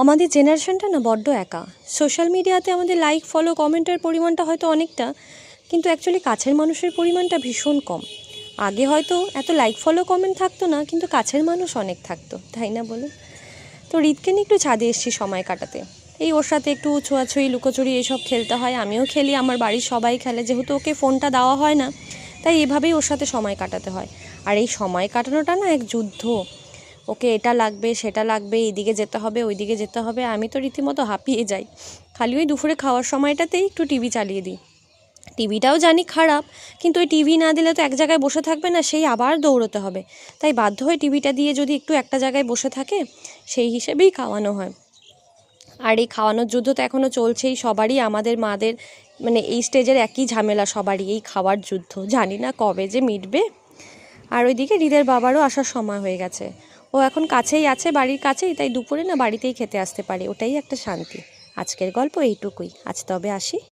আমাদের জেনারেশনটা না বড্ড একা। সোশ্যাল মিডিয়াতে আমাদের লাইক, ফলো, কমেন্টের পরিমাণটা হয়তো অনেকটা, কিন্তু অ্যাকচুয়ালি কাছের মানুষের পরিমাণটা ভীষণ কম। আগে হয়তো এত লাইক, ফলো, কমেন্ট থাকতো না, কিন্তু কাছের মানুষ অনেক থাকতো, তাই না বলুন? তো রিতকে নিয়ে একটু ছাদে এসেছি সময় কাটাতে। এই ওর সাথে একটু ছোঁয়াছুঁয়ি, লুকোচুরি এসব খেলতে হয়, আমিও খেলি, আমার বাড়ির সবাই খেলে। যেহেতু ওকে ফোনটা দেওয়া হয় না, তাই এভাবেই ওর সাথে সময় কাটাতে হয়। আর এই সময় কাটানোটা না এক যুদ্ধ। ওকে এটা লাগবে, সেটা লাগবে, এইদিকে যেতে হবে, ওইদিকে যেতে হবে। আমি তো রীতিমতো হাঁপিয়ে যাই। খালি ওই দুপুরে খাওয়ার সময়টাতেই একটু টিভি চালিয়ে দিই। টিভিটাও জানি খারাপ, কিন্তু ওই টিভি না দিলে তো এক জায়গায় বসে থাকবে না, সেই আবার দৌড়তে হবে। তাই বাধ্য হয়ে টিভিটা দিয়ে যদি একটু একটা জায়গায় বসে থাকে, সেই হিসেবেই খাওয়ানো হয়। আর এই খাওয়ানোর যুদ্ধ তো এখনও চলছেই সবারই, আমাদের মাদের। মানে এই স্টেজের একই ঝামেলা সবারই, এই খাওয়ার যুদ্ধ। জানি না কবে যে মিটবে। আর ওইদিকে হৃদের বাবারও আসার সময় হয়ে গেছে। ও এখন কাছেই আছে, বাড়ির কাছেই, তাই দুপুরে না বাড়িতেই খেতে আসতে পারে, ওটাই একটা শান্তি। আজকের গল্প এইটুকুই। আজ তবে আসি।